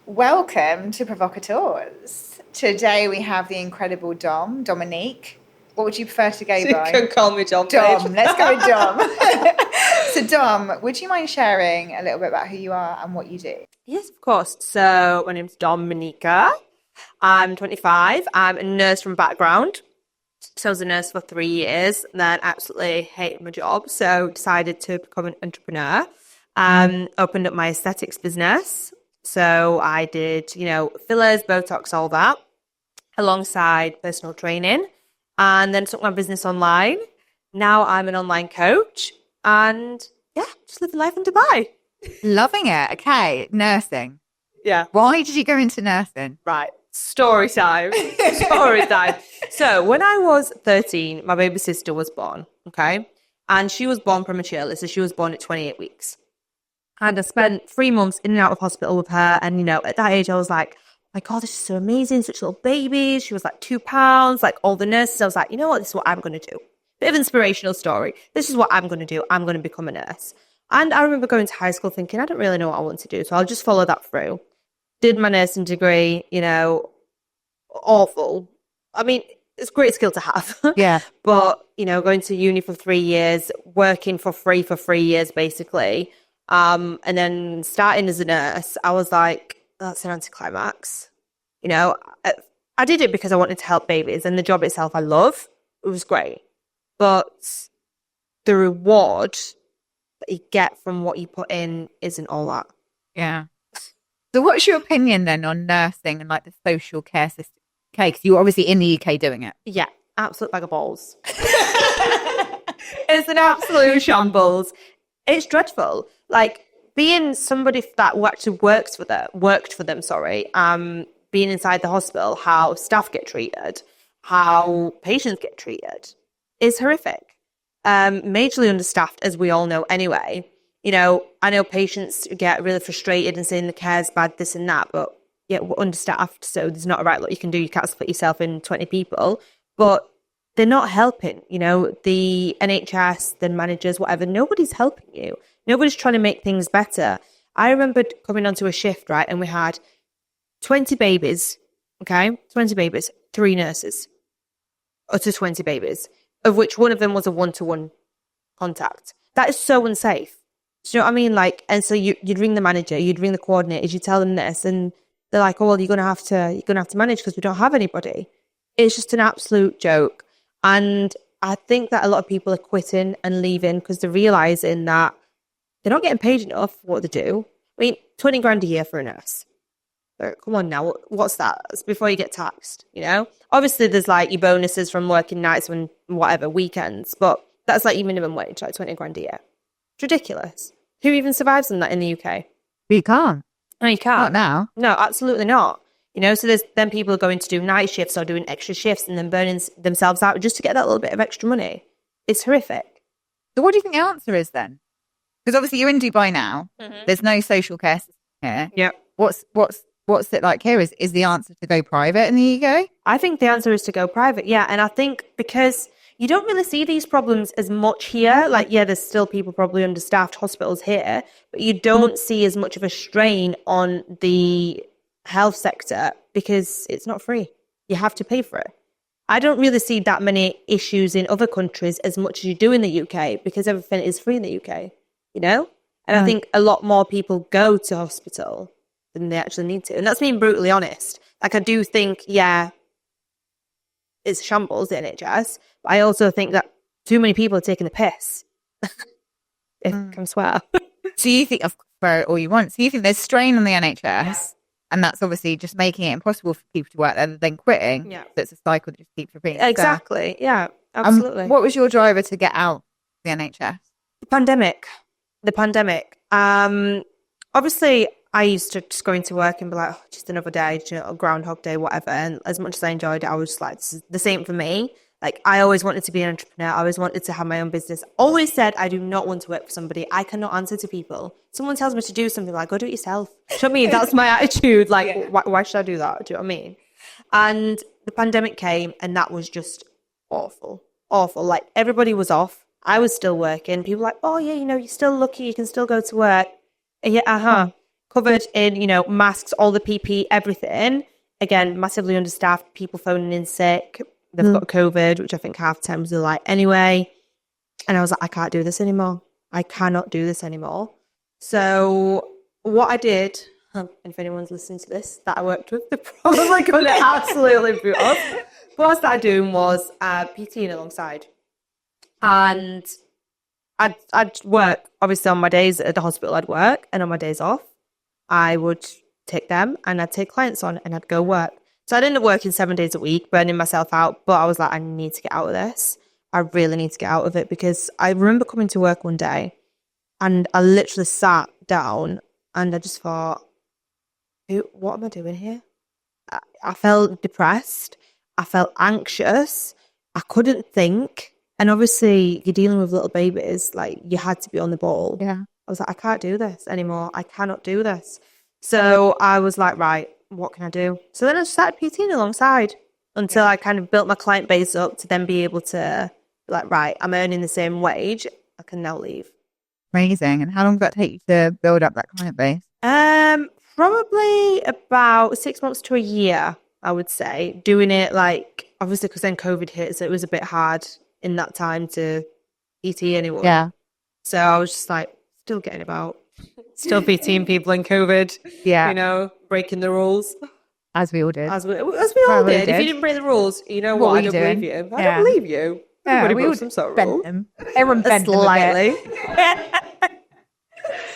Welcome to Provocateurs. Today we have the incredible Dominique. What would you prefer to go by? You can call me Dom. Dom, let's go with Dom. So Dom, would you mind sharing a little bit about who you are and what you do? Yes, of course. So my name's Dominica. I'm 25. I'm a nurse from background. So I was a nurse for 3 years, and then absolutely hated my job. So decided to become an entrepreneur. Opened up my aesthetics business. So I did, fillers, Botox, all that, alongside personal training. And then took my business online. Now I'm an online coach. And yeah, just living life in Dubai. Loving it. Okay, nursing. Yeah. Why did you go into nursing? Right. Story time. Story time. So when I was 13, my baby sister was born, okay? And she was born prematurely, so she was born at 28 weeks. And I spent 3 months in and out of hospital with her. And, at that age, I was like, my God, this is so amazing. Such a little baby. She was like 2 pounds, like all the nurses. I was like, you know what? This is what I'm going to do. Bit of inspirational story. This is what I'm going to do. I'm going to become a nurse. And I remember going to high school thinking, I don't really know what I want to do. So I'll just follow that through. Did my nursing degree, awful. I mean, it's a great skill to have. Yeah. But, going to uni for 3 years, working for free for 3 years, basically. And then starting as a nurse, I was like, that's an anticlimax. I did it because I wanted to help babies, and the job itself I love. It was great. But the reward that you get from what you put in isn't all that. Yeah. So what's your opinion then on nursing and like the social care system? Okay, because you're obviously in the UK doing it. Yeah, absolute bag of balls. It's an absolute shambles. It's dreadful. Like being somebody that actually worked for them, being inside the hospital, how staff get treated, how patients get treated is horrific. Majorly understaffed, as we all know anyway. I know patients get really frustrated and saying the care's bad, this and that, but yeah, we're understaffed, so there's not a right lot you can do. You can't split yourself in 20 people, but they're not helping. The NHS, the managers, whatever, nobody's helping you. Nobody's trying to make things better. I remember coming onto a shift, right, and we had 20 babies, okay? 20 babies, 3 nurses, up to 20 babies, of which one of them was a one-to-one contact. That is so unsafe. Do you know what I mean? And so you'd ring the manager, you'd ring the coordinators, you tell them this, and they're like, "Oh, well, you're gonna have to manage because we don't have anybody." It's just an absolute joke, and I think that a lot of people are quitting and leaving because they're realizing that they're not getting paid enough for what they do. I mean, 20 grand a year for a nurse. So, come on now, what's that? It's before you get taxed, Obviously, there's like your bonuses from working nights and whatever, weekends, but that's like your minimum wage, like 20 grand a year. It's ridiculous. Who even survives on that in the UK? You can't. No, you can't. Not now. No, absolutely not. So there's then people are going to do night shifts or doing extra shifts and then burning themselves out just to get that little bit of extra money. It's horrific. So what do you think the answer is then? Because obviously you're in Dubai now. Mm-hmm. There's no social care system here. Yeah. What's it like here? Is the answer to go private in the UK? I think the answer is to go private, yeah. And I think because you don't really see these problems as much here. Like, yeah, there's still people probably understaffed hospitals here, but you don't see as much of a strain on the health sector because it's not free. You have to pay for it. I don't really see that many issues in other countries as much as you do in the UK because everything is free in the UK, And I think a lot more people go to hospital than they actually need to. And that's being brutally honest. Like, I do think, yeah, it's shambles, the NHS, but I also think that too many people are taking the piss. If I can swear. So you think, swear all you want, so you think there's strain on the NHS, and that's obviously just making it impossible for people to work there and then quitting. Yeah. So it's a cycle that just keeps repeating. Exactly. Yeah, absolutely. What was your driver to get out of the NHS? The pandemic. Obviously, I used to just go into work and be like, oh, just another day, a Groundhog Day, whatever. And as much as I enjoyed it, I was like, this is the same for me. Like, I always wanted to be an entrepreneur. I always wanted to have my own business. Always said, I do not want to work for somebody. I cannot answer to people. Someone tells me to do something, like, go do it yourself. Do you know what I mean? That's my attitude. Like, yeah. Why should I do that? Do you know what I mean? And the pandemic came, and that was just awful. Like, everybody was off. I was still working. People were like, oh, yeah, you're still lucky. You can still go to work. Yeah, covered in, you know, masks, all the PP, everything. Again, massively understaffed, people phoning in sick. They've got COVID, which I think half the times they're like anyway. And I was like, I can't do this anymore. I cannot do this anymore. So what I did, and if anyone's listening to this that I worked with, they're probably going to absolutely boot us. What I started doing was PTing alongside. And I'd work, obviously on my days at the hospital I'd work, and on my days off, I would take them and I'd take clients on and I'd go work. So I'd end up working 7 days a week, burning myself out. But I was like, I need to get out of this. I really need to get out of it, because I remember coming to work one day and I literally sat down and I just thought, what am I doing here? I felt depressed. I felt anxious. I couldn't think. And obviously you're dealing with little babies, like you had to be on the ball. Yeah. I was like, I can't do this anymore. I cannot do this. So I was like, right, what can I do? So then I started PTing alongside until I kind of built my client base up to then be able to be like, right, I'm earning the same wage. I can now leave. Amazing. And how long did that take you to build up that client base? Probably about 6 months to a year, I would say. Doing it like, obviously, because then COVID hit, so it was a bit hard in that time to PT anyone. Yeah. So I was just like, still getting about, still PTing people in COVID. Yeah. You know, breaking the rules. As we all did. As we all Probably did. did. If you didn't break the rules, you know What what? were I you don't doing? believe you. I Yeah. don't believe you. Everybody we broke all some sort of bent rule. them. Everyone bent them a bit. Slightly.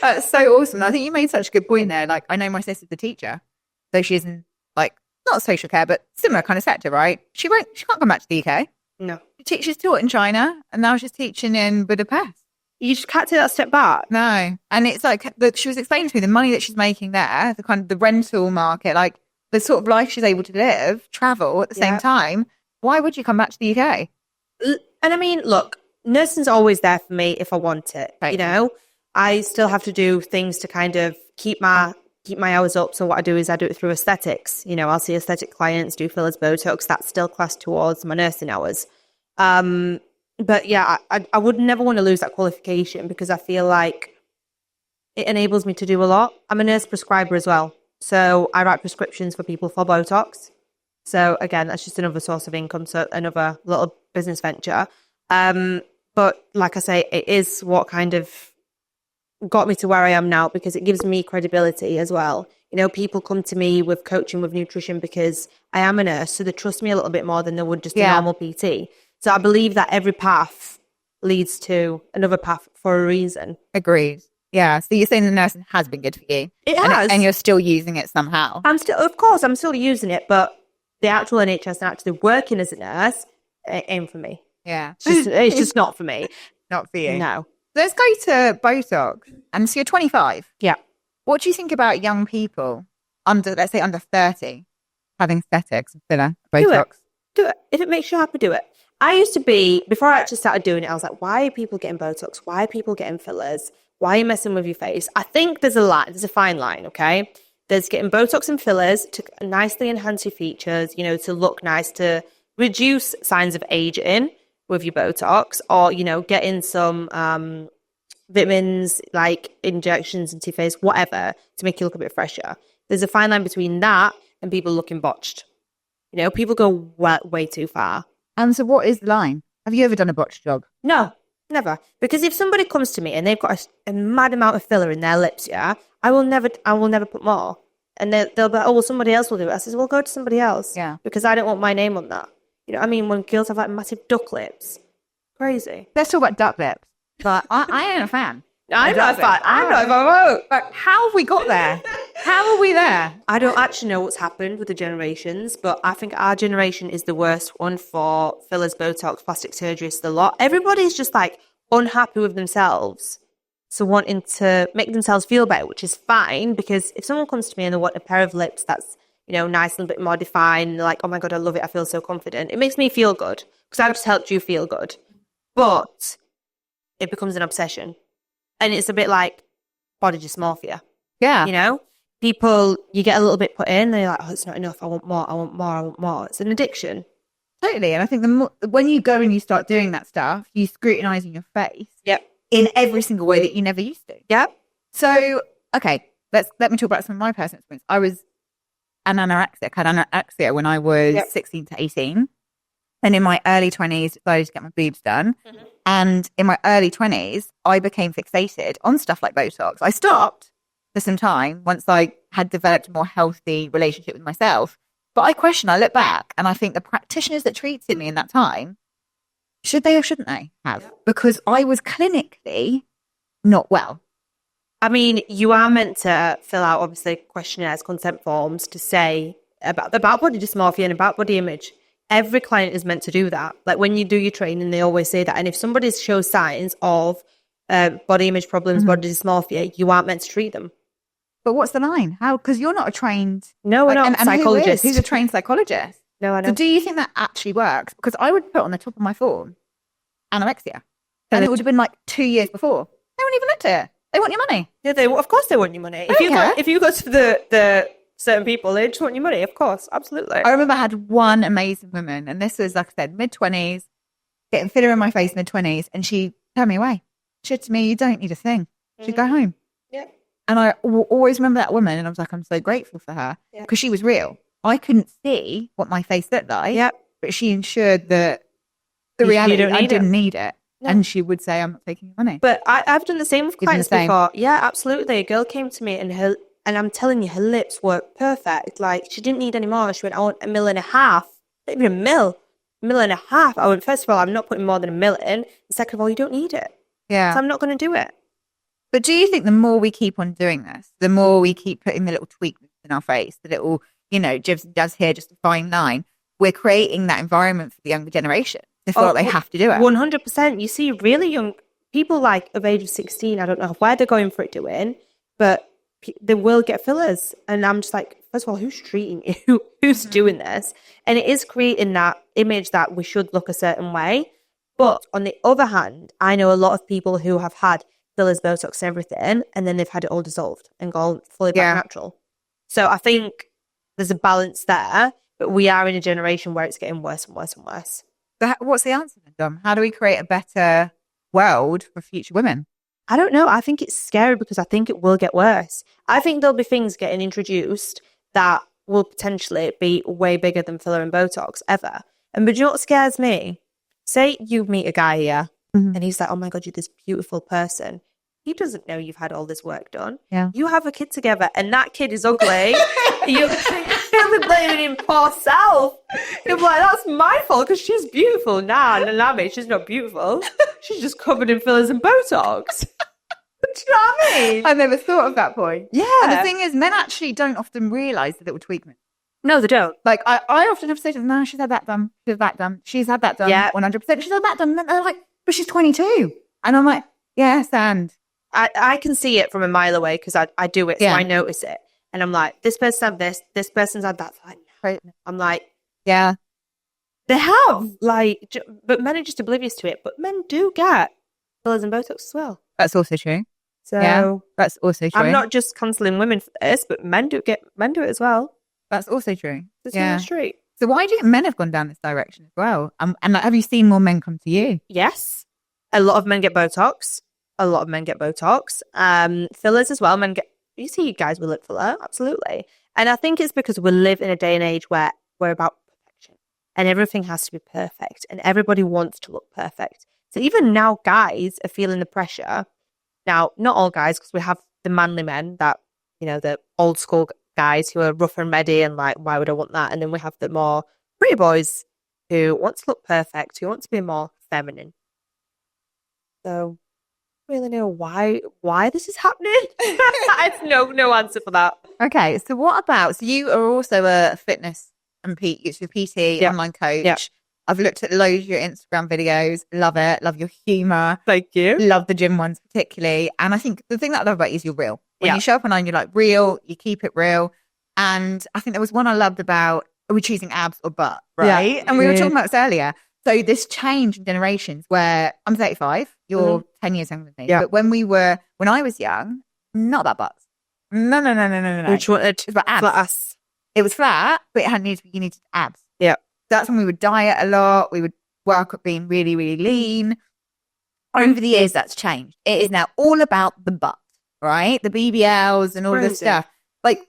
That's so awesome. I think you made such a good point there. Like, I know my sister's a teacher, so she's in, like, not social care, but similar kind of sector, right? She can't come back to the UK. No. She's taught in China, and now she's teaching in Budapest. You just can't take that step back. No. And it's like, she was explaining to me the money that she's making there, the kind of the rental market, like the sort of life she's able to live, travel at the same time. Why would you come back to the UK? And I mean, look, nursing's always there for me if I want it. Right. You know, I still have to do things to kind of keep my hours up. So what I do is I do it through aesthetics. You know, I'll see aesthetic clients, do fillers, Botox. That's still classed towards my nursing hours. But yeah, I would never want to lose that qualification, because I feel like it enables me to do a lot. I'm a nurse prescriber as well. So I write prescriptions for people for Botox. So again, that's just another source of income. So another little business venture. But like I say, it is what kind of got me to where I am now, because it gives me credibility as well. You know, people come to me with coaching with nutrition because I am a nurse, so they trust me a little bit more than they would just a normal PT. So I believe that every path leads to another path for a reason. Agreed. Yeah. So you're saying the nursing has been good for you. It has. And you're still using it somehow. I'm still using it, but the actual NHS and actually working as a nurse, it ain't for me. Yeah. It's just not for me. Not for you. No. Let's go to Botox. And so you're 25. Yeah. What do you think about young people let's say under 30, having aesthetics and filler, Botox? Do it. If it makes you happy, do it. I used to be, before I actually started doing it, I was like, why are people getting Botox? Why are people getting fillers? Why are you messing with your face? I think there's a fine line, okay? There's getting Botox and fillers to nicely enhance your features, you know, to look nice, to reduce signs of aging with your Botox, or, you know, getting some vitamins, like injections into your face, whatever, to make you look a bit fresher. There's a fine line between that and people looking botched. You know, people go way too far. And so what is the line? Have you ever done a botched job? No, never. Because if somebody comes to me and they've got a mad amount of filler in their lips, I will never put more. And they'll be like, oh, well, somebody else will do it. I says, well, go to somebody else. Yeah. Because I don't want my name on that. You know what I mean? When girls have like massive duck lips. Crazy. Let's talk about duck lips. But I ain't a fan. I'm not a fan. I'm not a fan. But how have we got there? How are we there? I don't actually know what's happened with the generations, but I think our generation is the worst one for fillers, Botox, plastic surgery. It's the lot. Everybody's just like unhappy with themselves. So wanting to make themselves feel better, which is fine, because if someone comes to me and they want a pair of lips that's, you know, nice and a bit more defined, and they're like, oh my God, I love it, I feel so confident, it makes me feel good, because I've just helped you feel good. But it becomes an obsession. And it's a bit like body dysmorphia. Yeah. You know? People, you get a little bit put in, they're like, oh, it's not enough, I want more, I want more, I want more. It's an addiction. Totally. And I think when you go and you start doing that stuff, you scrutinizing your face Yep. in every single way that you never used to. Yep. So, okay, let me talk about some of my personal experience. I was an anorexic. I had anorexia when I was 16 to 18. And in my early 20s, decided to get my boobs done. Mm-hmm. And in my early 20s, I became fixated on stuff like Botox. I stopped for some time once I had developed a more healthy relationship with myself. But I look back, and I think the practitioners that treated me in that time, should they or shouldn't they have? Yeah. Because I was clinically not well. I mean, you are meant to fill out, obviously, questionnaires, consent forms to say about body dysmorphia and about body image. Every client is meant to do that. Like when you do your training, they always say that. And if somebody shows signs of body image problems, body dysmorphia, you aren't meant to treat them. But what's the line? How? Because you're not a trained... No, we're not psychologist. Who's a trained psychologist? No, I know. So do you think that actually works? Because I would put on the top of my form anorexia. And it would have been like 2 years before. They wouldn't even looked at it. They want your money. Yeah, of course they want your money. If you go to the certain people, they just want your money, of course, absolutely. I remember I had one amazing woman, and this was, like I said, mid-20s, getting filler in my face, mid-20s, and she turned me away. She said to me, you don't need a thing. She'd go home. Yeah. And I will always remember that woman, and I was like, I'm so grateful for her, because she was real. I couldn't see what my face looked like, but she ensured that the reality, I didn't need it. No. And she would say, I'm not taking your money. But I've done the same with clients before. Yeah, absolutely. A girl came to me, and I'm telling you, her lips were perfect. Like, she didn't need any more. She went, I want 1.5 million. Not even a mil. 1.5 million. I went, first of all, I'm not putting more than 1 million. Second of all, you don't need it. Yeah. So I'm not going to do it. But do you think the more we keep on doing this, the more we keep putting the little tweak in our face, the little, jibs and jabs here, just a fine line, we're creating that environment for the younger generation? They feel like they have to do it. 100%. You see really young people like of age of 16, I don't know where they're going for it doing, but they will get fillers. And I'm just like, first of all, who's treating you? Who's doing this? And it is creating that image that we should look a certain way. But on the other hand, I know a lot of people who have had fillers, Botox, and everything, and then they've had it all dissolved and gone fully back natural. So I think there's a balance there, but we are in a generation where it's getting worse and worse and worse. What's the answer then, Dom? How do we create a better world for future women? I don't know. I think it's scary because I think it will get worse. I think there'll be things getting introduced that will potentially be way bigger than filler and Botox ever. But you know what scares me? Say you meet a guy here and he's like, oh my God, you're this beautiful person. He doesn't know you've had all this work done. Yeah. You have a kid together and that kid is ugly. You'll be blaming him poor self. You'll be like, that's my fault because she's beautiful. Nah, mate, she's not beautiful. She's just covered in fillers and Botox. Do you know what I mean? I never thought of that point. Yeah. And the thing is, men actually don't often realise the little tweakment. No, they don't. Like, I often have to say to them, no, she's had that done. She's had that done. She's had that done. Yeah. 100%. She's had that done. And they're like, but she's 22. And I'm like, yes, and... I can see it from a mile away because I do it, so I notice it. And I'm like, this person had this person's had that. I'm like, yeah. They have. Like, but men are just oblivious to it. But men do get fillers and Botox as well. That's also true. So yeah, that's also true. I'm not just cancelling women for this, but men do it as well. That's also true. It's on the street. So why do you think men have gone down this direction as well? And like, have you seen more men come to you? Yes. A lot of men get Botox. A lot of men get Botox. Fillers as well. You see guys with lip filler, absolutely. And I think it's because we live in a day and age where we're about perfection. And everything has to be perfect. And everybody wants to look perfect. So even now guys are feeling the pressure. Now, not all guys, because we have the manly men that, the old school guys who are rough and ready and like, why would I want that? And then we have the more pretty boys who want to look perfect, who want to be more feminine. So... really know why this is happening. I have no answer for that. Okay, so what about, so you are also a fitness and PT, online coach. Yep. I've looked at loads of your Instagram videos. Love it. Love your humor. Thank you. Love the gym ones particularly. And I think the thing that I love about you is you're real. When you show up online, you're like real, you keep it real. And I think there was one I loved about, are we choosing abs or butt, right? Yeah. And we were talking about this earlier. So this change in generations where I'm 35, you're 10 years younger than me. Yeah. But when I was young, not about butts. No. Which one? It was about abs. Flat ass. It was flat, but you needed abs. Yeah. That's when we would diet a lot. We would work at being really, really lean. Over the years, that's changed. It is now all about the butt. right? The BBLs and all this Crazy. stuff. Like,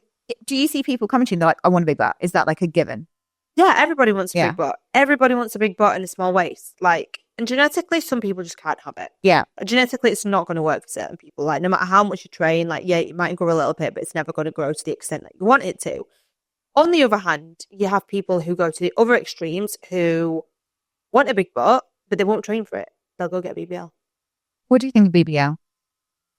do you see people coming to you and they're like, I want a big butt? Is that like a given? Yeah, everybody wants a Yeah. big butt. Everybody wants a big butt and a small waist. Like, and genetically, some people just can't have it. Yeah. Genetically, it's not going to work for certain people. Like, no matter how much you train, like, yeah, it might grow a little bit, but it's never going to grow to the extent that you want it to. On the other hand, you have people who go to the other extremes who want a big butt, but they won't train for it. They'll go get a BBL. What do you think of BBL?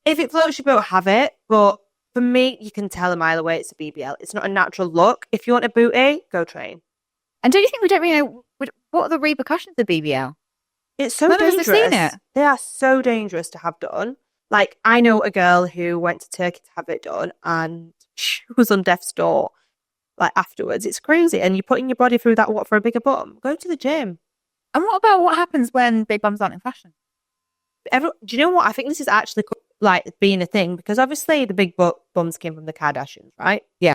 If it floats your boat, have it. But for me, you can tell a mile away it's a BBL. It's not a natural look. If you want a booty, go train. And don't you think we don't really know what are the repercussions of BBL? It's so None of us dangerous. have seen it. They are so dangerous to have done. Like, I know a girl who went to Turkey to have it done and she was on death's door, like, afterwards. It's crazy. And you're putting your body through that, what, for a bigger bum? Go to the gym. And what about what happens when big bums aren't in fashion? Do you know what? I think this is actually, like, being a thing because obviously the big bums came from the Kardashians, right? Yeah.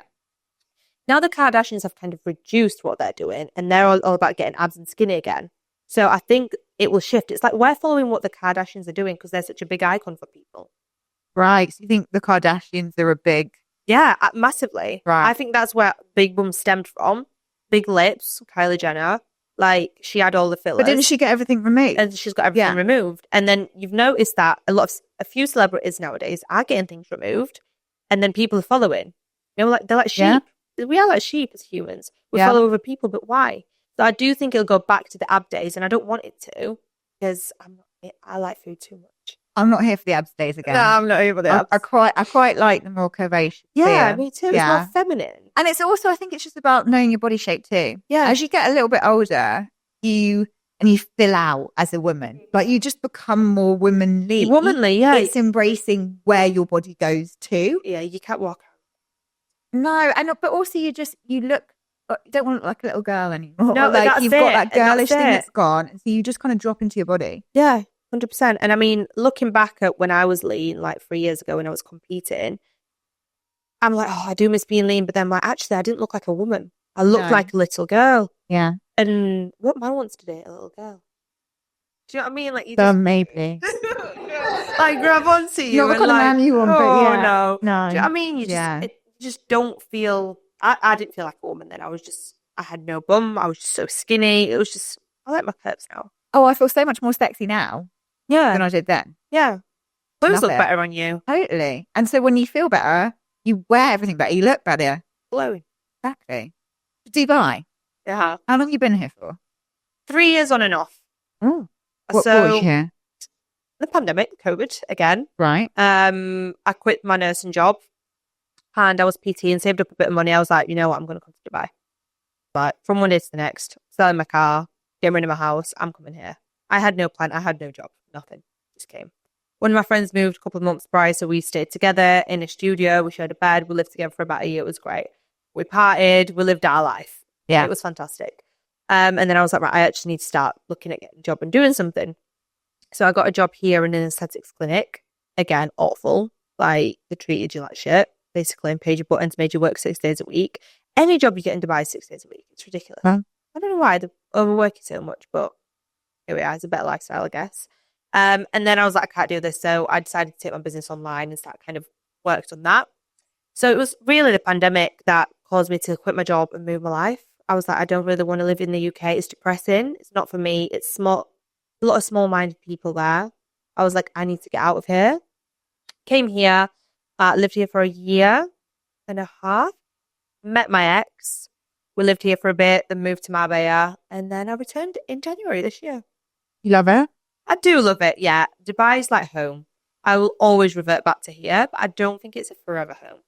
Now the Kardashians have kind of reduced what they're doing and they're all about getting abs and skinny again. So I think it will shift. It's like we're following what the Kardashians are doing because they're such a big icon for people. Right. So you think the Kardashians are a big... Yeah, massively. Right. I think that's where big bum stemmed from. Big lips, Kylie Jenner. Like, she had all the fillers. But didn't she get everything removed? And she's got everything removed. And then you've noticed that a few celebrities nowadays are getting things removed. And then people are following. You know, like, they're like sheep. Yeah. We are like sheep as humans. We follow other people, but why? So I do think it'll go back to the ab days, and I don't want it to because I like food too much. I'm not here for the abs days again. No, I'm not here for the abs. I quite like the more curvaceous. Yeah, me too. It's more feminine. And it's also, I think it's just about knowing your body shape too. Yeah. As you get a little bit older, you fill out as a woman. Like, you just become more womanly. Womanly, yeah. It's embracing where your body goes to. Yeah, you can't walk. No, but also you look, you don't want to look like a little girl anymore. No, like, that's you've it. got that girlish thing That's that's gone. And so you just kind of drop into your body. Yeah, 100%. And I mean, looking back at when I was lean, like 3 years ago when I was competing, I'm like, oh, I do miss being lean. But then, like, actually, I didn't look like a woman. I looked like a little girl. Yeah. And what man wants to date a little girl? Do you know what I mean? Like, you maybe. like, grab onto you. Not the kind of man you want, but yeah. No. No. Do you know what I mean? You just don't feel... I didn't feel like a woman then. I had no bum. I was just so skinny. It was just... I like my curves now. Oh, I feel so much more sexy now Yeah. than I did then. Yeah. Clothes Love look it. better on you. Totally. And so when you feel better, you wear everything better. You look better. Glowing. Exactly. Dubai. Yeah. How long have you been here for? 3 years on and off. Oh. What So was here? the pandemic, COVID again. Right. I quit my nursing job and I was PT and saved up a bit of money. I was like, you know what, I'm going to come to Dubai. But from one day to the next, selling my car, getting rid of my house, I'm coming here. I had no plan. I had no job. Nothing. Just came. One of my friends moved a couple of months prior, so we stayed together in a studio. We shared a bed. We lived together for about a year. It was great. We partied. We lived our life. Yeah. It was fantastic. And then I was like, right, I actually need to start looking at getting a job and doing something. So I got a job here in an aesthetics clinic. Again, awful. Like, they treated you like shit, basically, and paid your buttons, made you work 6 days a week. Any job you get in Dubai is 6 days a week. It's ridiculous. Huh? I don't know why they're overworking so much, but here we are. It's a better lifestyle, I guess. And then I was like, I can't do this. So I decided to take my business online and start kind of worked on that. So it was really the pandemic that caused me to quit my job and move my life. I was like, I don't really want to live in the UK. It's depressing. It's not for me. It's small. A lot of small-minded people there. I was like, I need to get out of here. Came here, lived here for a year and a half. Met my ex. We lived here for a bit, then moved to Marbella, and then I returned in January this year. You love it? I do love it, yeah. Dubai's like home. I will always revert back to here, but I don't think it's a forever home.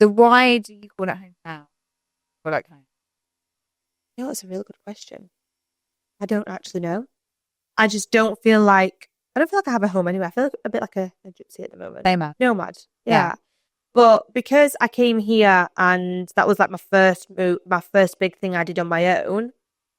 So why do you call it home now? Or like home? You know, that's a really good question. I don't actually know. I just don't feel like... I don't feel like I have a home anyway. I feel like a bit like a gypsy at the moment. Nomad. Nomad, yeah. Yeah. But because I came here and that was like my first move, my first big thing I did on my own,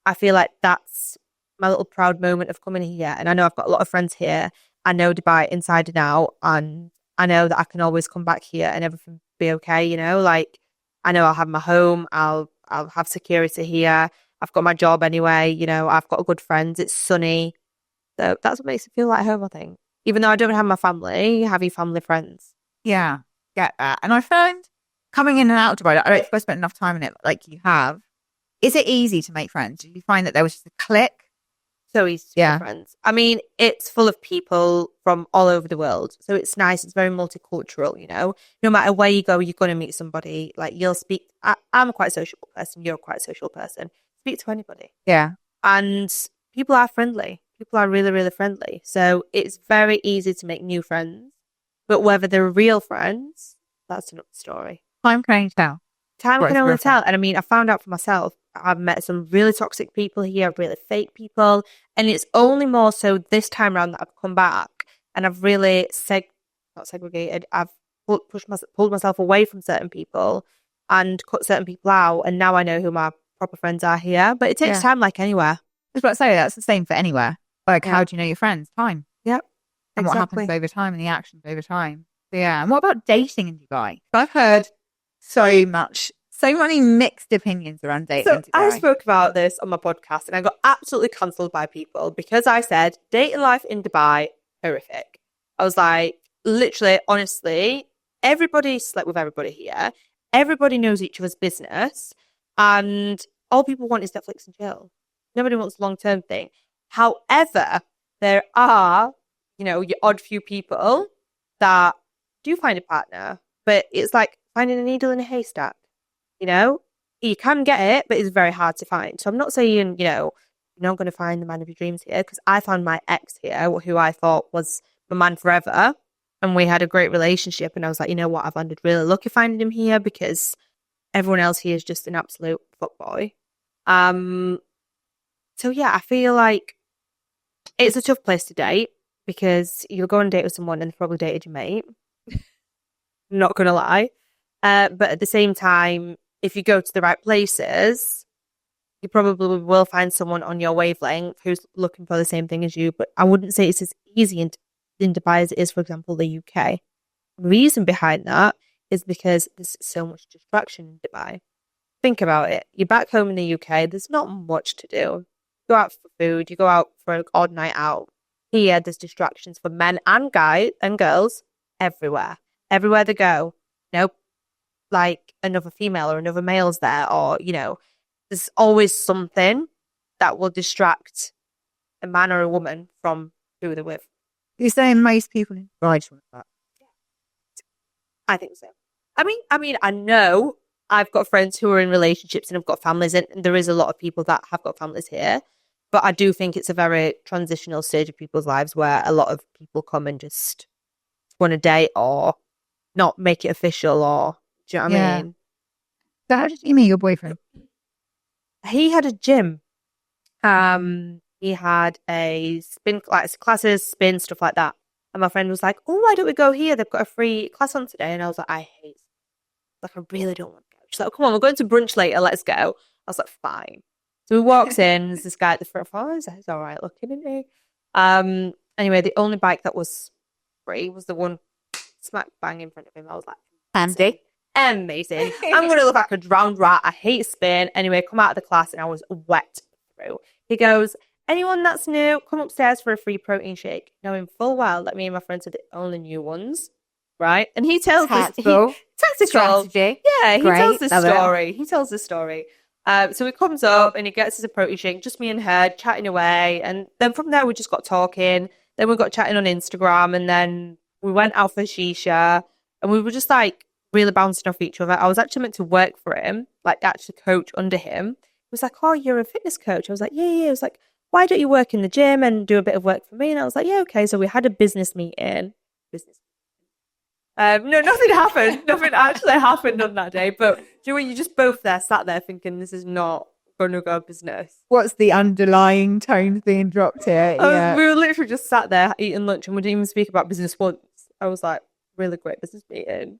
I feel like that's my little proud moment of coming here. And I know I've got a lot of friends here. I know Dubai inside and out, and I know that I can always come back here and everything be okay, you know? Like, I know I'll have my home, I'll have security here. I've got my job anyway, you know, I've got good friends, it's sunny. So that's what makes it feel like home, I think. Even though I don't have my family, have your family friends. Yeah, get that. And I found coming in and out of Dubai, I don't think I spent enough time in it like you have. Is it easy to make friends? Did you find that there was just a click? So easy to make friends. I mean, it's full of people from all over the world. So it's nice. It's very multicultural, you know. No matter where you go, you're going to meet somebody. Like you'll speak. I'm a quite sociable person. You're a quite social person. Speak to anybody. Yeah. And people are friendly. People are really, really friendly. So it's very easy to make new friends. But whether they're real friends, that's another story. Time can only tell. Time can only tell. And I mean, I found out for myself, I've met some really toxic people here, really fake people. And it's only more so this time around that I've come back and I've really not segregated. I've pulled myself away from certain people and cut certain people out. And now I know who my proper friends are here. But it takes time, like anywhere. I was about to say, that's the same for anywhere. Like, how do you know your friends? Time. Yep. And what happens over time and the actions over time. So, yeah. And what about dating in Dubai? I've heard so many mixed opinions around dating. So I spoke about this on my podcast and I got absolutely cancelled by people because I said dating life in Dubai, horrific. I was like, literally, honestly, everybody slept with everybody here. Everybody knows each other's business. And all people want is Netflix and chill. Nobody wants a long-term thing. However, there are, you know, your odd few people that do find a partner, but it's like finding a needle in a haystack. You know, you can get it, but it's very hard to find. So I'm not saying, you know, you're not going to find the man of your dreams here, because I found my ex here, who I thought was my man forever. And we had a great relationship. And I was like, you know what, I've landed really lucky finding him here because everyone else here is just an absolute fuckboy. So yeah, I feel like it's a tough place to date because you'll go on a date with someone and they've probably dated your mate. Not going to lie. But at the same time, if you go to the right places, you probably will find someone on your wavelength who's looking for the same thing as you. But I wouldn't say it's as easy in Dubai as it is, for example, the UK. The reason behind that is because there's so much distraction in Dubai. Think about it. You're back home in the UK, there's not much to do. You go out for food, you go out for an odd night out. Here, there's distractions for men and guys and girls everywhere. Everywhere they go. You know, like another female or another male's there, or, you know, there's always something that will distract a man or a woman from who they're with. You're saying most people in Dubai just want that? Yeah. I think so. I mean, I know I've got friends who are in relationships and have got families, and there is a lot of people that have got families here. But I do think it's a very transitional stage of people's lives where a lot of people come and just want to date or not make it official, or do you know what I mean? So how did you meet your boyfriend? He had a gym. He had a spin classes, spin, stuff like that. And my friend was like, "Oh, why don't we go here? They've got a free class on today." And I was like, "I hate it. Like, I really don't want to go." She's like, "Oh, come on, we're going to brunch later. Let's go." I was like, "Fine." So he walks in. There's this guy at the front. Oh, he's all right looking, isn't he? Anyway, the only bike that was free was the one smack bang in front of him. I was like, Handy. Amazing. I'm going to look like a drowned rat. I hate spin. Anyway, come out of the class and I was wet through. He goes, "Anyone that's new, come upstairs for a free protein shake." Knowing full well that me and my friends are the only new ones, right? And he tells this tactical strategy. Yeah, he tells this story. He tells this story. So he comes up and he gets us a protein shake, just me and her chatting away. And then from there, we just got talking. Then we got chatting on Instagram, and then we went out for shisha, and we were just like really bouncing off each other. I was actually meant to work for him, like actually coach under him. He was like, "Oh, you're a fitness coach." I was like, yeah. He was like, "Why don't you work in the gym and do a bit of work for me?" And I was like, "Yeah, okay." So we had a business meeting. No, nothing happened. Nothing actually happened on that day. But you know, you just both sat there thinking, this is not going to go business. What's the underlying tone being dropped here? We were literally just sat there eating lunch, and we didn't even speak about business once. I was like, really great business meeting.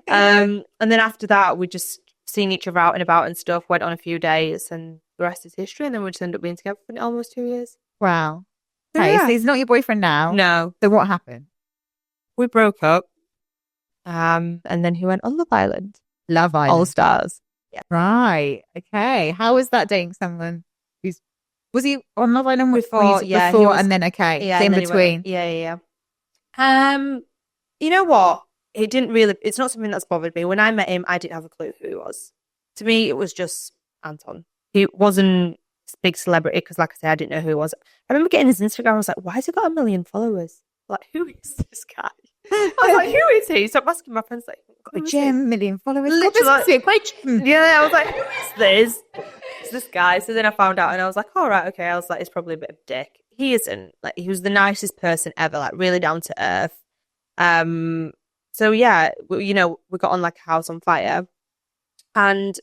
And then after that, we just seen each other out and about and stuff, went on a few days, and the rest is history. And then we just ended up being together for almost 2 years. Wow. Okay, so he's not your boyfriend now? No. So what happened? We broke up. And then he went on Love Island. Love Island. All Stars. Yeah. Right. Okay. How was that dating someone who's... Was he on Love Island before? Yeah. Before and then, okay. Yeah, so in between. Yeah. You know what? it's not something that's bothered me. When I met him, I didn't have a clue who he was. To me, it was just Anton. He wasn't this big celebrity because, like I said, I didn't know who he was. I remember getting his Instagram. I was like, why has he got 1 million followers? Like, who is this guy? I was like, who is he? So I'm asking my friends, like, a gem, million followers. Literally, yeah, I was like, who is this? It's this guy. So then I found out and I was like, all right, okay. I was like, it's probably a bit of a dick. He isn't. Like, he was the nicest person ever, like really down to earth. So yeah, we got on like a house on fire. And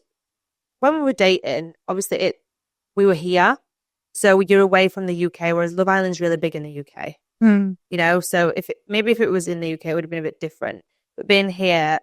when we were dating, obviously we were here. So you're away from the UK, whereas Love Island's really big in the UK. So if it was in the UK, it would have been a bit different. But being here,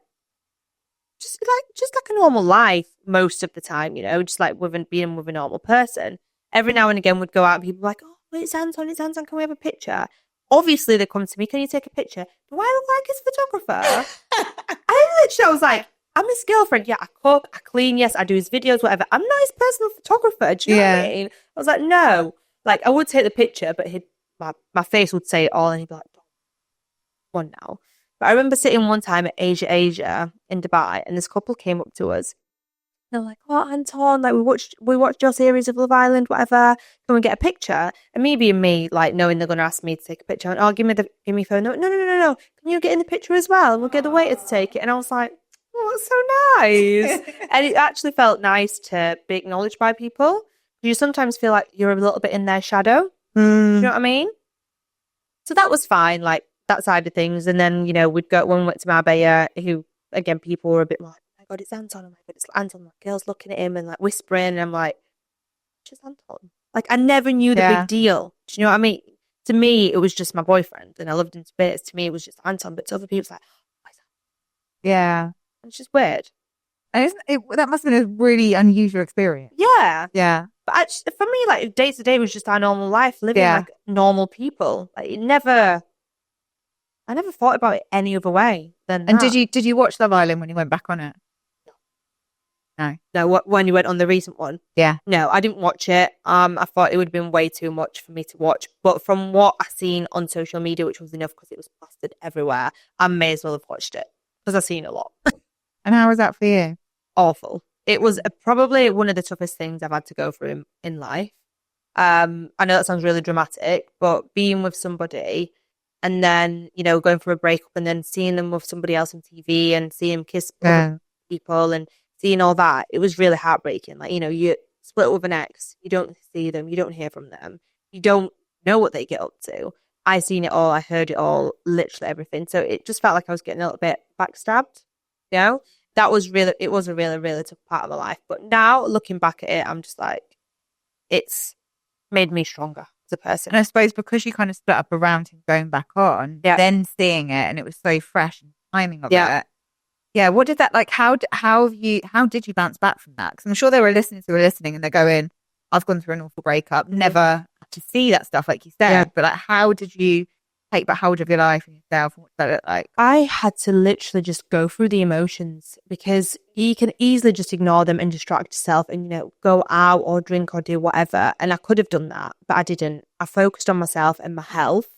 just like a normal life most of the time, just like being with a normal person. Every now and again, we'd go out and people were like, oh, it's Anton, can we have a picture? Obviously, they come to me, can you take a picture? Do I look like his photographer? I was like, I'm his girlfriend. Yeah, I cook, I clean. Yes, I do his videos, whatever. I'm not his personal photographer. Do you know what I mean? I was like, no. Like, I would take the picture, but my face would say it all, and he'd be like, one now. But I remember sitting one time at Asia in Dubai, and this couple came up to us. They're like, oh, Anton, like we watched your series of Love Island, whatever. Can we get a picture? And me being me, like knowing they're going to ask me to take a picture, and give me phone. No. Can you get in the picture as well? And we'll get the waiter to take it. And I was like, oh, that's so nice. And it actually felt nice to be acknowledged by people. You sometimes feel like you're a little bit in their shadow. Do you know what I mean? So that was fine, like that side of things. And then, we'd go when we went to Marbella, who, again, people were a bit like, oh my God, it's Anton. Oh my God, it's Anton. Like, girls looking at him and like whispering. And I'm like, just Anton. Like, I never knew the big deal. Do you know what I mean? To me, it was just my boyfriend and I loved him to bits. To me, it was just Anton. But to other people, it's like, why is that? Yeah. It's just weird. And that must have been a really unusual experience. Yeah. Yeah. But actually, for me, like day to day was just our normal life, living like normal people. Like I never thought about it any other way than And that. did you watch Love Island when you went back on it? No. When you went on the recent one? Yeah. No, I didn't watch it. I thought it would have been way too much for me to watch. But from what I seen on social media, which was enough because it was plastered everywhere, I may as well have watched it because I've seen a lot. And how was that for you? Awful. It was probably one of the toughest things I've had to go through in life. I know that sounds really dramatic, but being with somebody and then, going for a breakup and then seeing them with somebody else on TV and seeing them kiss other people and seeing all that, it was really heartbreaking. Like, you split with an ex, you don't see them, you don't hear from them, you don't know what they get up to. I seen it all, I heard it all, literally everything. So it just felt like I was getting a little bit backstabbed, It was a really, really tough part of my life. But now, looking back at it, I'm just like, it's made me stronger as a person. And I suppose because you kind of split up around him going back on, then seeing it and it was so fresh and timing of it. Yeah, what did that, like, how did you bounce back from that? Because I'm sure there were listeners who were listening and they're going, I've gone through an awful breakup, never to see that stuff like you said, but like, how did you take back hold of your life and yourself and what that looked like? I had to literally just go through the emotions because you can easily just ignore them and distract yourself and, go out or drink or do whatever. And I could have done that, but I didn't. I focused on myself and my health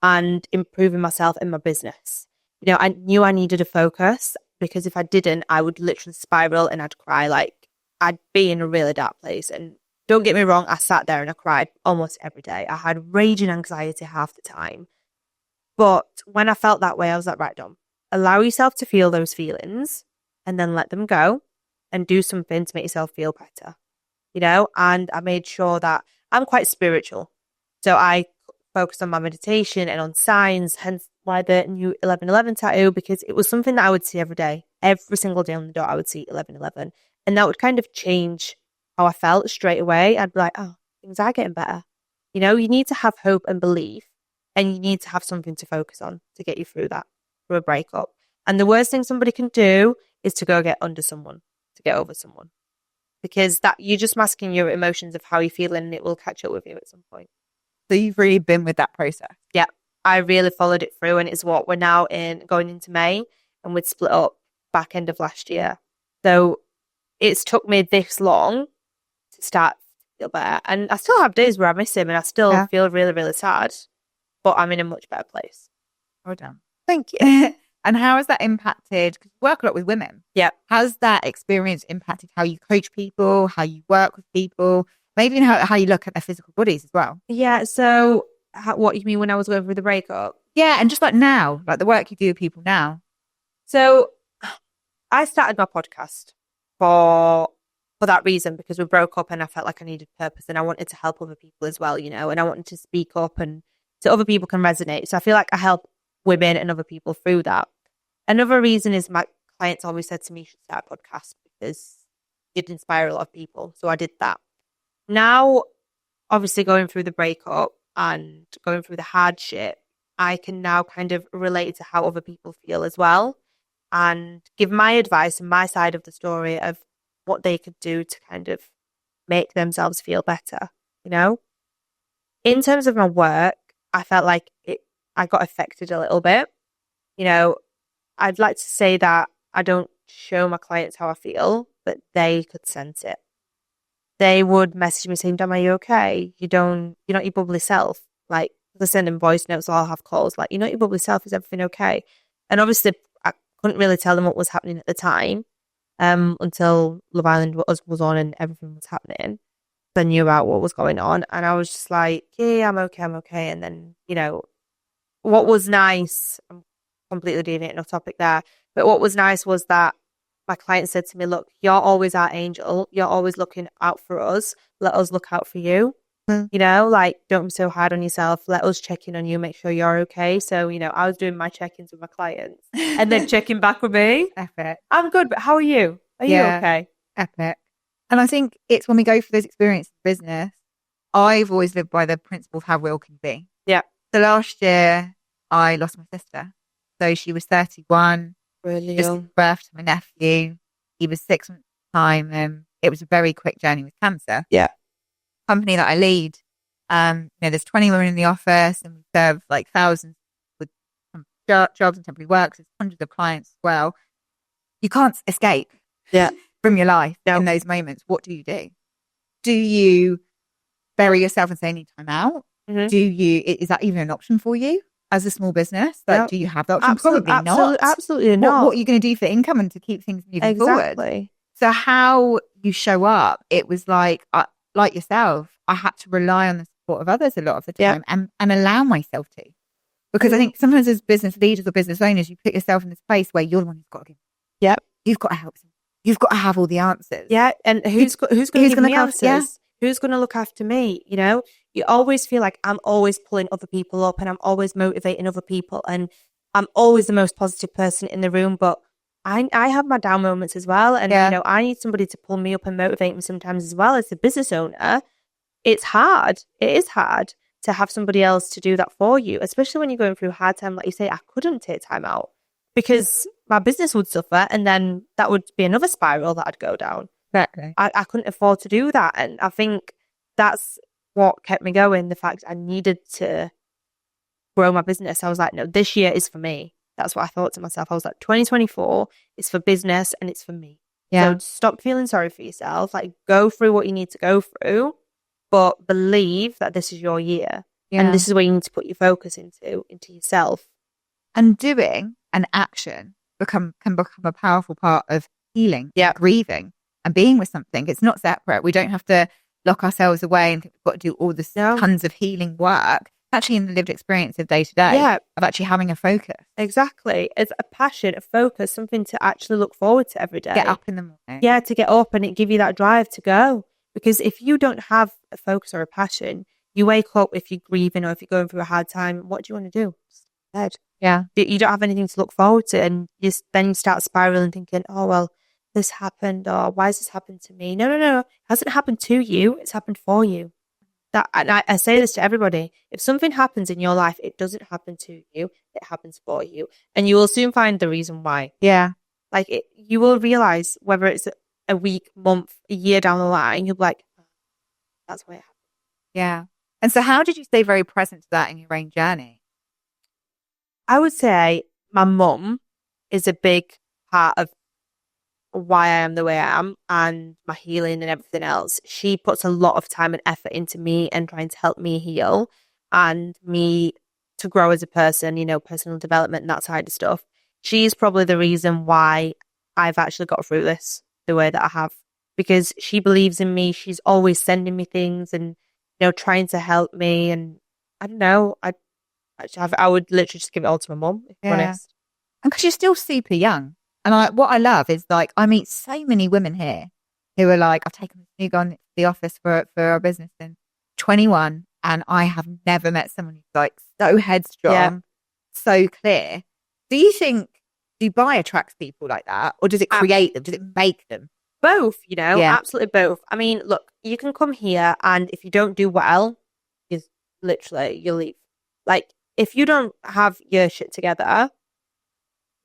and improving myself in my business. I knew I needed a focus because if I didn't, I would literally spiral and I'd cry. Like, I'd be in a really dark place. And don't get me wrong, I sat there and I cried almost every day. I had raging anxiety half the time. But when I felt that way, I was like, right, Dom, allow yourself to feel those feelings and then let them go and do something to make yourself feel better, And I made sure that I'm quite spiritual. So I focused on my meditation and on signs, hence why the new 1111 tattoo, because it was something that I would see every day. Every single day on the dot, I would see 1111. And that would kind of change how I felt straight away. I'd be like, oh, things are getting better. You need to have hope and belief. And you need to have something to focus on to get you through a breakup. And the worst thing somebody can do is to go get under someone, to get over someone. Because that you're just masking your emotions of how you're feeling and it will catch up with you at some point. So you've really been with that process? Yeah, I really followed it through and it's what we're now going into May and we'd split up back end of last year. So it's took me this long to start to feel better. And I still have days where I miss him and I still feel really, really sad. But I'm in a much better place. Well done. Thank you. And how has that impacted, because you work a lot with women. Yeah. Has that experience impacted how you coach people, how you work with people, maybe even how you look at their physical bodies as well? Yeah. So what you mean when I was going through the breakup? Yeah. And just like now, like the work you do with people now. So I started my podcast for that reason, because we broke up and I felt like I needed purpose and I wanted to help other people as well, you know, and I wanted to speak up and so other people can resonate. So I feel like I help women and other people through that. Another reason is my clients always said to me, you should start a podcast because you'd inspire a lot of people. So I did that. Now, obviously going through the breakup and going through the hardship, I can now kind of relate to how other people feel as well and give my advice and my side of the story of what they could do to kind of make themselves feel better, you know? In terms of my work, I felt like I got affected a little bit. You know, I'd like to say that I don't show my clients how I feel, but they could sense it. They would message me saying, Dom, are you okay? You're not your bubbly self. Like, they're sending voice notes or I'll have calls like, you're not your bubbly self. Is everything okay? And obviously, I couldn't really tell them what was happening at the time until Love Island was on and everything was happening. I knew about what was going on. And I was just like, yeah, I'm okay. And then, you know, what was nice, I'm completely deviating off topic there, but what was nice was that my client said to me, look, you're always our angel. You're always looking out for us. Let us look out for you. You know, like, don't be so hard on yourself. Let us check in on you, make sure you're okay. So, you know, I was doing my check-ins with my clients and then checking back with me. Epic. I'm good, but how are you? Are you okay? Epic. And I think it's when we go through those experiences in business, I've always lived by the principle of how real can be. Yeah. So last year, I lost my sister. So she was 31. Really just young. birthed my nephew. He was 6 months at the time. And it was a very quick journey with cancer. Yeah. Company that I lead, you know, there's 20 women in the office and we serve like thousands with jobs and temporary work. There's hundreds of clients as well. You can't escape from your life in those moments. What do? Do you bury yourself and say, I need time out? Mm-hmm. Is that even an option for you as a small business? Like, do you have that option? Probably not. Absolutely not. What are you going to do for income and to keep things moving forward? So how you show up, it was like yourself, I had to rely on the support of others a lot of the time and allow myself to. Because I think sometimes as business leaders or business owners, you put yourself in this place where you're the one who's got to give. Yep. You've got to help them. You've got to have all the answers. Yeah. And who's going to give me answers? Yeah. Who's going to look after me? You know, you always feel like I'm always pulling other people up and I'm always motivating other people and I'm always the most positive person in the room. But I have my down moments as well. And, you know, I need somebody to pull me up and motivate me sometimes as well. As a business owner, it's hard. It is hard to have somebody else to do that for you, especially when you're going through a hard time. Like you say, I couldn't take time out because my business would suffer and then that would be another spiral that I'd go down. Exactly. I couldn't afford to do that. And I think that's what kept me going. The fact I needed to grow my business. I was like, no, this year is for me. That's what I thought to myself. I was like, 2024 is for business and it's for me. Yeah. So stop feeling sorry for yourself. Like, go through what you need to go through, but believe that this is your year. Yeah. And this is where you need to put your focus into yourself. And doing an action can become a powerful part of healing, grieving, and being with something. It's not separate. We don't have to lock ourselves away and think we've got to do all this tons of healing work. Actually, in the lived experience of day to day, of actually having a focus. Exactly. It's a passion, a focus, something to actually look forward to every day. Get up in the morning. Yeah, to get up and it give you that drive to go. Because if you don't have a focus or a passion, you wake up, if you're grieving or if you're going through a hard time, what do you want to do? Just bed. Yeah. You don't have anything to look forward to. And then you start spiraling thinking, oh, well, this happened, or why has this happened to me? No. It hasn't happened to you. It's happened for you. And I say this to everybody. If something happens in your life, it doesn't happen to you. It happens for you. And you will soon find the reason why. Yeah. Like, you will realize whether it's a week, month, a year down the line, you'll be like, oh, that's why it happened. Yeah. And so how did you stay very present to that in your own journey? I would say my mum is a big part of why I am the way I am and my healing and everything else. She puts a lot of time and effort into me and trying to help me heal and me to grow as a person, you know, personal development and that side of stuff. she's probably the reason why I've actually got through this the way that I have, because she believes in me. She's always sending me things and, trying to help me. And I don't know, I would literally just give it all to my mum, if I'm honest. And because you're still super young. And what I love is, like, I meet so many women here who are like, I've taken this new guy into the office for our business in 21, and I have never met someone who's like so headstrong, so clear. Do you think Dubai attracts people like that, or does it create them? Does it make them? Both, absolutely both. I mean, look, you can come here, and if you don't do well, you leave. Like, if you don't have your shit together,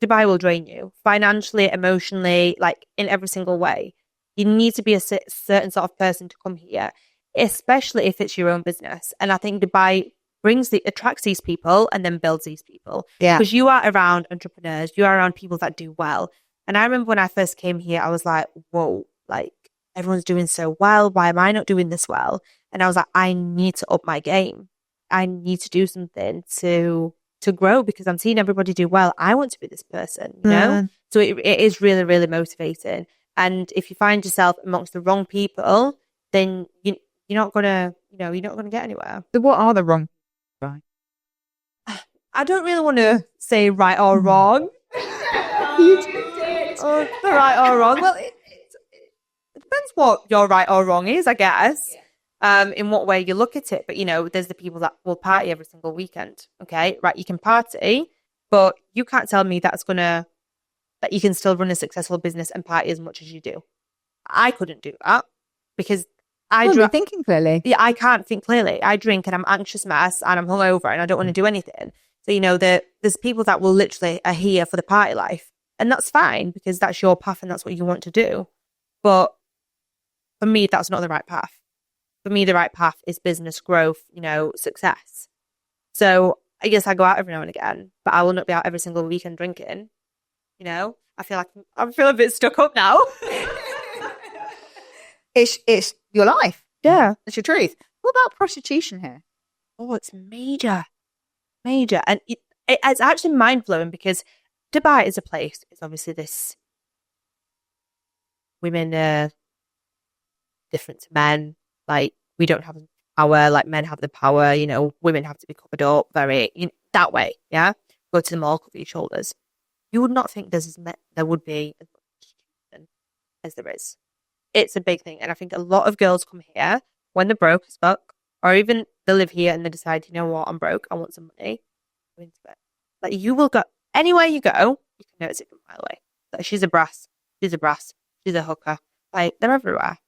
Dubai will drain you financially, emotionally, like in every single way. You need to be a certain sort of person to come here, especially if it's your own business. And I think Dubai attracts these people and then builds these people. Yeah. Because you are around entrepreneurs, you are around people that do well. And I remember when I first came here, I was like, whoa, like everyone's doing so well. Why am I not doing this well? And I was like, I need to up my game. I need to do something to grow, because I'm seeing everybody do well. I want to be this person, So it is really, really motivating. And if you find yourself amongst the wrong people, then you're not gonna get anywhere. So what are the wrong? Right. I don't really want to say right or wrong. Or the right or wrong. Well, it depends what your right or wrong is, I guess. In what way you look at it. But, there's the people that will party every single weekend. Okay, right, you can party, but you can't tell me that you can still run a successful business and party as much as you do. I couldn't do that, because you're thinking clearly. Yeah, I can't think clearly. I drink and I'm anxious mess and I'm hungover and I don't want to do anything. So, there's people that will literally are here for the party life. And that's fine, because that's your path and that's what you want to do. But for me, that's not the right path. For me, the right path is business growth, success. So I guess I go out every now and again, but I will not be out every single weekend drinking. I feel a bit stuck up now. It's your life. Yeah. It's your truth. What about prostitution here? Oh, it's major. And it's actually mind-blowing, because Dubai is a place, it's obviously this, women are different to men. Like, we don't have power, like men have the power, women have to be covered up very, that way, yeah? Go to the mall, cover your shoulders. You would not think there would be as much as there is. It's a big thing. And I think a lot of girls come here when they're broke as fuck, or even they live here and they decide, you know what, I'm broke, I want some money. Go into it. Like, you will go, anywhere you go, you can notice it from a mile away. Like, she's a brass, she's a hooker. Like, they're everywhere.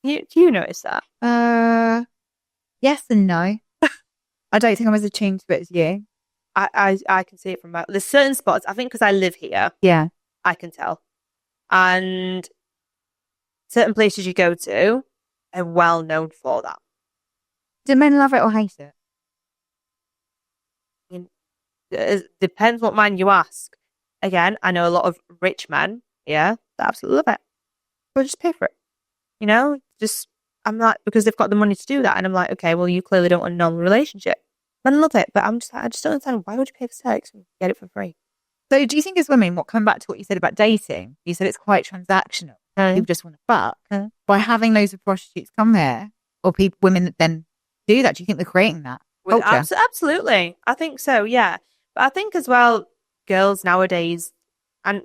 Do you notice that? Yes and no. I don't think I'm as attuned to it as you. I can see it from there's certain spots, I think, because I live here. Yeah. I can tell. And certain places you go to are well known for that. Do men love it or hate it? It depends what man you ask. Again, I know a lot of rich men, that absolutely love it. But just pay for it. I'm like, because they've got the money to do that. And I'm like, okay, well, you clearly don't want a normal relationship. Men love it, but I just don't understand, why would you pay for sex and get it for free? So do you think as women, coming back to what you said about dating, you said it's quite transactional. People just want to fuck. By having loads of prostitutes come here, or women that then do that, do you think they're creating that culture? Absolutely. I think so, yeah. But I think as well, girls nowadays and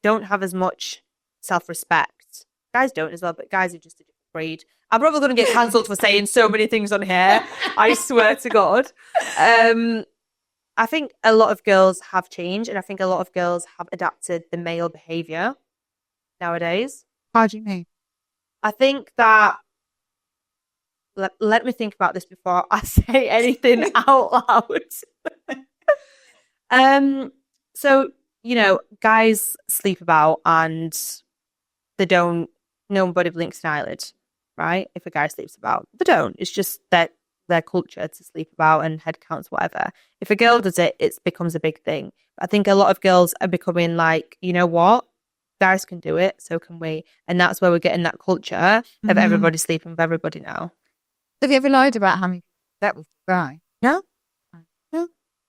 don't have as much self-respect. Guys don't as well, but guys are just a different breed. I'm probably going to get cancelled for saying so many things on here. I swear to God. I think a lot of girls have changed, and I think a lot of girls have adapted the male behaviour nowadays. How do you mean? I think that... Let me think about this before I say anything out loud. So, guys sleep about and they don't... Nobody blinks an eyelid, right? If a guy sleeps about, they don't. It's just their culture to sleep about and head counts, whatever. If a girl does it, it becomes a big thing. I think a lot of girls are becoming like, you know what? Guys can do it, so can we. And that's where we're getting that culture of everybody sleeping with everybody now. Have you ever lied about how many that was right? No.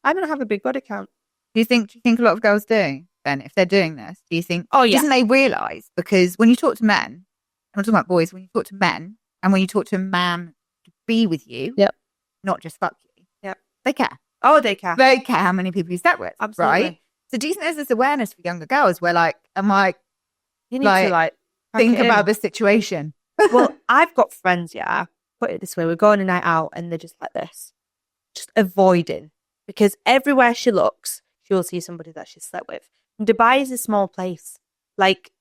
I don't have a big body count. Do you think a lot of girls do then, if they're doing this? Do you think? Oh, yeah. Doesn't they realise? Because when you talk to men, I'm not talking about boys. When you talk to men, and when you talk to a man to be with you, Yep. not just fuck you, Yep. they care. Oh, they care. They care how many people you slept with, Absolutely. right? So do you think there's this awareness for younger girls where, like, I'm like, you need to like think about the situation? Well, I've got friends, yeah. Put it this way, we're going a night out and they're just like this, just avoiding, because everywhere she looks, she'll see somebody that she slept with. And Dubai is a small place. Like,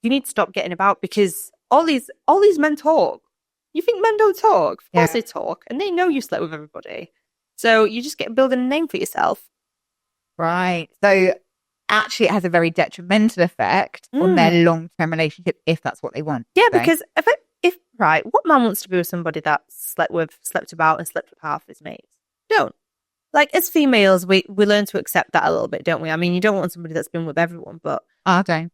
you need to stop getting about, because all these men talk. You think men don't talk? Of course they talk, and they know you slept with everybody. So you just get building a name for yourself. Right. So actually it has a very detrimental effect on their long-term relationship if that's what they want. Yeah, because if what man wants to be with somebody that slept about and slept with half his mates? Don't. Like, as females, we learn to accept that a little bit, don't we? I mean, you don't want somebody that's been with everyone, but I don't.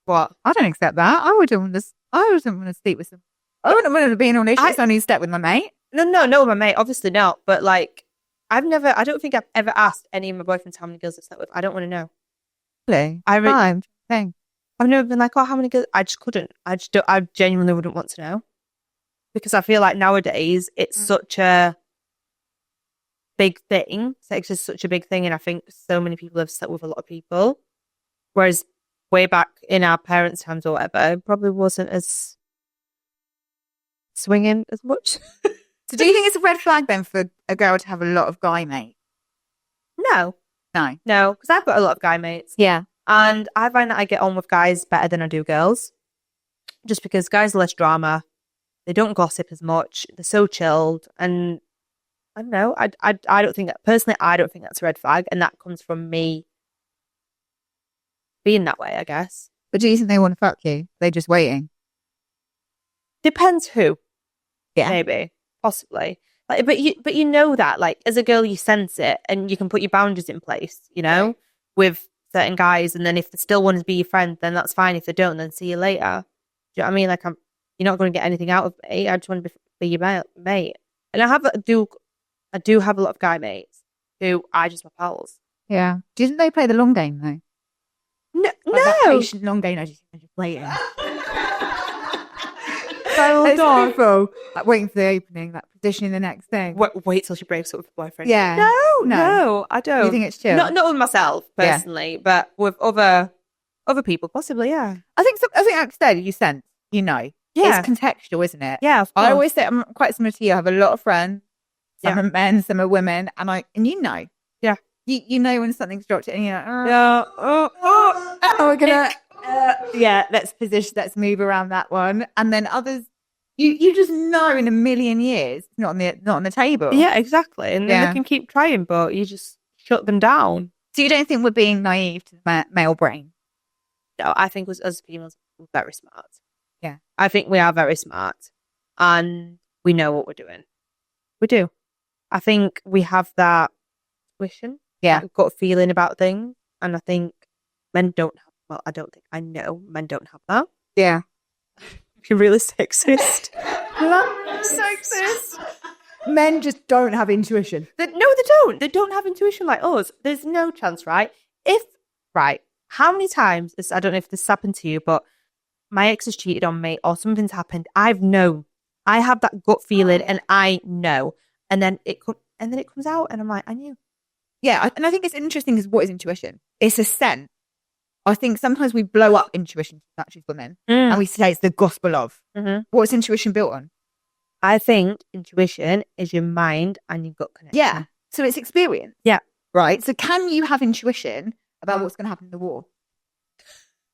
What? I don't accept that. I wouldn't want to sleep with some. I wouldn't want to be in a relationship. I only slept with my mate. No, my mate, obviously not. But like, I don't think I've ever asked any of my boyfriends how many girls I've slept with. I don't want to know. Really? I've never been like, oh, how many girls? I just couldn't. I genuinely wouldn't want to know. Because I feel like nowadays it's such a big thing. Sex is such a big thing. And I think so many people have slept with a lot of people. Whereas way back in our parents' times or whatever, it probably wasn't as swinging as much. So do you think it's a red flag then for a girl to have a lot of guy mates? No, because I've got a lot of guy mates. Yeah. And I find that I get on with guys better than I do girls. Just because guys are less drama. They don't gossip as much. They're so chilled. And I don't know. I don't think that, personally, I don't think that's a red flag. And that comes from me being that way, I guess. But do you think they want to fuck you? They're just waiting? Depends who. Yeah. Maybe. Possibly. Like, but you know that, like, as a girl, you sense it and you can put your boundaries in place, you know, with certain guys. And then if they still want to be your friend, then that's fine. If they don't, then see you later. Do you know what I mean? Like, you're not going to get anything out of me. I just want to be your mate. And I do have a lot of guy mates who I just my pals. Yeah. Do you think they play the long game though? No. That patient long game, I just play it. It's awful. Like waiting for the opening, like positioning the next thing. Wait till she breaks up with her boyfriend. Yeah. No, I don't. You think it's chill? Not with myself personally, but with other people, possibly. Yeah. I think like I said, you sense, you know. Yeah. It's contextual, isn't it? Yeah. I always say I'm quite similar to you. I have a lot of friends. Some are men, some are women, and you know. Yeah. You know when something's dropped and you're like, yeah. We're gonna let's move around that one. And then others you just know in a million years it's not on the table. Yeah, exactly. And then they can keep trying, but you just shut them down. So you don't think we're being naive to the male brain? No, I think as females we're very smart. Yeah. I think we are very smart and we know what we're doing. We do. I think we have that intuition, that gut feeling about things. And I think men don't have, well, I know men don't have that. Yeah. You're really sexist. Sexist. Men just don't have intuition. No, they don't. They don't have intuition like us. There's no chance, right? How many times, I don't know if this happened to you, but my ex has cheated on me or something's happened. I've known. I have that gut feeling and I know. And then it comes out and I'm like, I knew. Yeah, and I think it's interesting because what is intuition? It's a sense. I think sometimes we blow up intuition, actually, for men, and we say it's the gospel of. Mm-hmm. What's intuition built on? I think intuition is your mind and your gut connection. Yeah, so it's experience. Yeah. Right, so can you have intuition about what's going to happen in the war?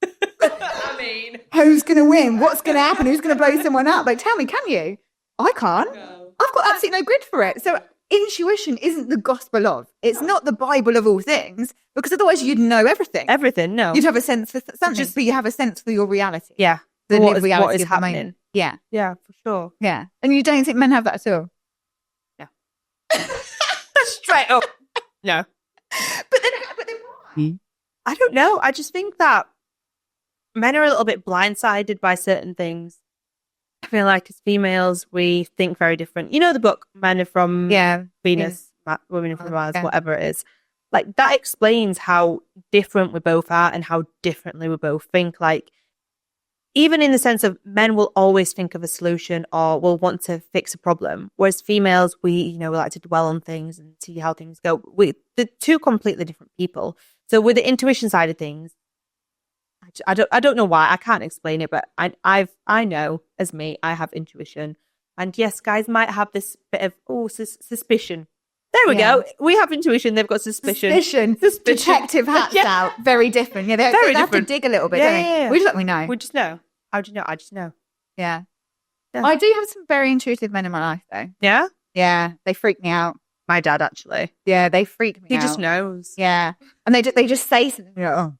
I mean, who's going to win? What's going to happen? Who's going to blow someone up? Like, tell me, can you? I can't. No. I've got absolutely no grid for it. So intuition isn't the gospel of. It's not the Bible of all things, because otherwise you'd know everything. Everything, no. You'd have a sense for something, but you have a sense for your reality. Yeah. What is happening. Yeah. Yeah, for sure. Yeah. And you don't think men have that at all? No. Straight up. No. But then why? I don't know. I just think that men are a little bit blindsided by certain things. I feel like as females, we think very different. You know the book, Men Are From Venus, Women Are From Mars, whatever it is. Like, that explains how different we both are and how differently we both think. Like, even in the sense of men will always think of a solution or will want to fix a problem, whereas females, we like to dwell on things and see how things go. They're two completely different people. So with the intuition side of things, I don't know why. I can't explain it, but I know as me, I have intuition. And yes, guys might have this bit of suspicion. There we go. We have intuition. They've got suspicion. Detective hats out. Very different. Yeah, they have to dig a little bit, don't they? Yeah. We just know. We just know. How do you know? I just know. Yeah. I do have some very intuitive men in my life, though. Yeah? Yeah. They freak me out. My dad, actually. Yeah, they freak me out. He just knows. Yeah. And they just say something. Oh.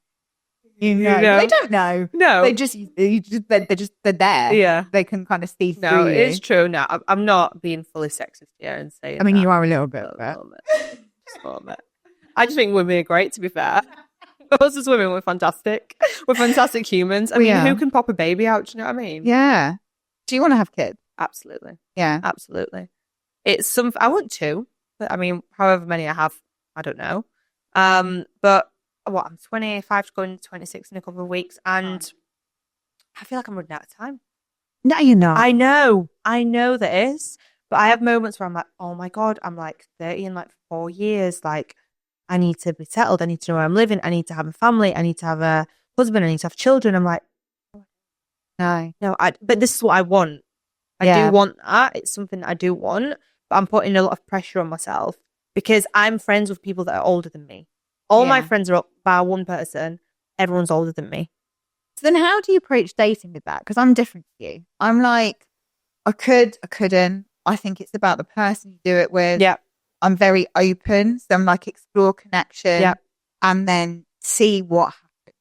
You know. They don't know. No. They're there. Yeah. They can kind of see through No, you. it's true. No, I'm not being fully sexist here and saying I mean, that. you are a little bit. I just think women are great, to be fair. Us as women, we're fantastic. We're fantastic humans. I mean, who can pop a baby out? Do you know what I mean? Yeah. Do you want to have kids? Absolutely. Yeah. Absolutely. It's I want to, but I mean, however many I have, I don't know. But I'm 25 going to 26 in a couple of weeks, and I feel like I'm running out of time. No, you're not. I know that is, but I have moments where I'm like, oh my God, I'm like 30 in like 4 years. Like, I need to be settled. I need to know where I'm living. I need to have a family. I need to have a husband. I need to have children. I'm like, no. But this is what I want. I do want that. It's something I do want, but I'm putting a lot of pressure on myself because I'm friends with people that are older than me. All my friends are up by one person. Everyone's older than me. So then how do you approach dating with that? Because I'm different to you. I'm like, I couldn't. I think it's about the person you do it with. Yeah. I'm very open. So I'm like, explore connection. Yeah. And then see what happens.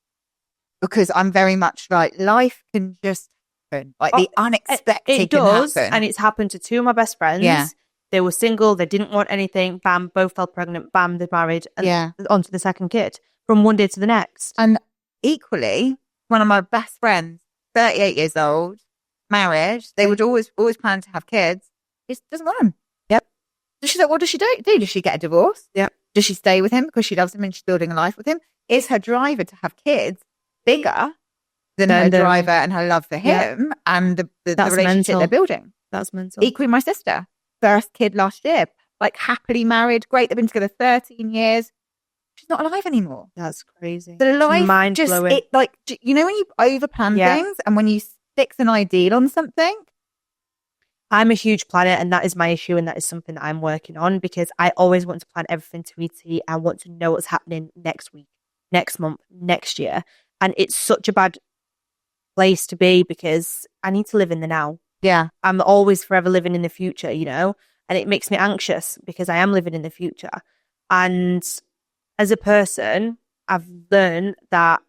Because I'm very much like, life can just happen. Like the unexpected it does, can happen. and it's happened to two of my best friends. Yeah. They were single. They didn't want anything. Bam, both fell pregnant. Bam, they're married. And on to the second kid from one day to the next. And equally, one of my best friends, 38 years old, married. They would always plan to have kids. He doesn't want them. Yep. So she's like, what does she do? Does she get a divorce? Yep. Does she stay with him because she loves him and she's building a life with him? Is her driver to have kids bigger than her driver and her love for him and the relationship mental. they're building? That's mental. Equally, my sister, first kid last year, like happily married, great. They've been together 13 years. She's not alive anymore. That's crazy. The life mind just, blowing. when you overplan things and when you fix an ideal on something. I'm a huge planner, and that is my issue, and that is something that I'm working on because I always want to plan everything to a T. I want to know what's happening next week, next month, next year. And it's such a bad place to be because I need to live in the now. Yeah. I'm always forever living in the future, and it makes me anxious because I am living in the future. And as a person, I've learned that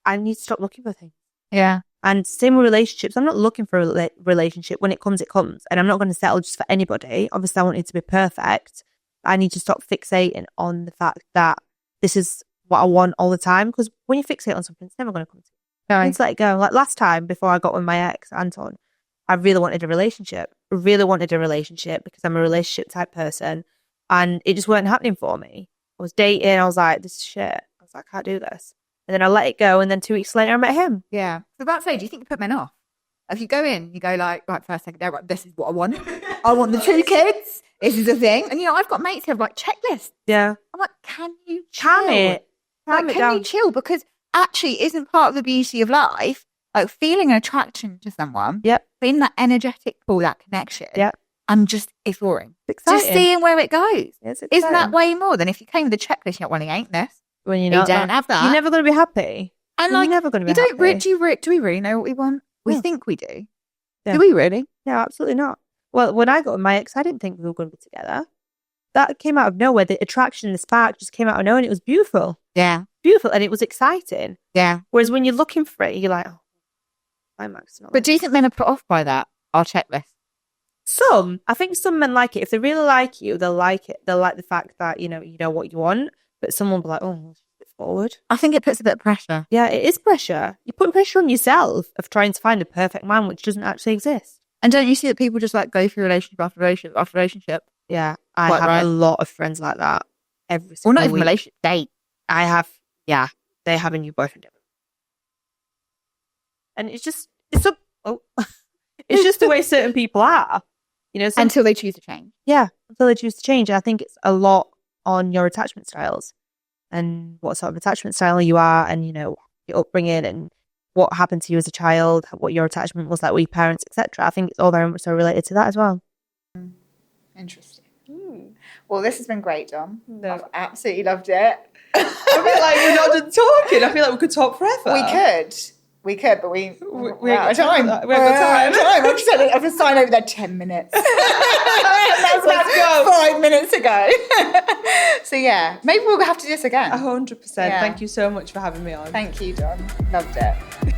I need to stop looking for things. Yeah. And same with relationships. I'm not looking for a relationship. When it comes, it comes. And I'm not going to settle just for anybody. Obviously, I want it to be perfect. I need to stop fixating on the fact that this is what I want all the time. Because when you fixate on something, it's never going to come to you. Right. You need to let it go. Like last time, before I got with my ex, Anton, I really wanted a relationship. Because I'm a relationship type person. And it just weren't happening for me. I was dating. I was like, this is shit. I was like, I can't do this. And then I let it go. And then 2 weeks later, I met him. Yeah. So about to say, do you think you put men off? If you go in, you go like, right, first, second, right, this is what I want. I want the 2 kids. This is the thing. And, I've got mates who have like checklists. Yeah. I'm like, can you chill? Can you chill? Because actually isn't part of the beauty of life, like feeling an attraction to someone. Yep. Feeling that energetic pull, that connection. Yep. And just exploring. Exciting. Just seeing where it goes. Yes, isn't that way more than if you came with a checklist, you're like, well, he ain't this. When you don't have that. You're never going to be happy. And you're never going to be happy. Do we really know what we want? We think we do. Yeah. Do we really? No, absolutely not. Well, when I got with my ex, I didn't think we were going to be together. That came out of nowhere. The attraction, the spark just came out of nowhere and it was beautiful. Yeah. Beautiful. And it was exciting. Yeah. Whereas when you're looking for it, you're like, oh, climax. But do you think men are put off by that? Our checklist? I think some men like it. If they really like you, they'll like it. They'll like the fact that, you know what you want. But someone will be like, oh, forward. I think it puts a bit of pressure. Yeah, it is pressure. You put pressure on yourself of trying to find a perfect man, which doesn't actually exist. And don't you see that people just like go through relationship after relationship after relationship? Yeah, I have a lot of friends like that. every Well, single not even week. relationship, date. I have, yeah, they have a new boyfriend. And it's just it's just the way certain people are, you know. Until they choose to change. Yeah, until they choose to change. And I think it's a lot on your attachment styles and what sort of attachment style you are, and you know, your upbringing and what happened to you as a child, what your attachment was like with your parents, etc. I think it's all very much so related to that as well. Interesting. Well, this has been great, Dom. No. I've absolutely loved it. I feel like we're not done talking. I feel like we could talk forever. We could, but we ain't got time. We ain't got time. I've just signed over there 10 minutes. That was about 5 minutes ago. So yeah, maybe we'll have to do this again. 100%. Yeah. Thank you so much for having me on. Thank you, Dom. Loved it.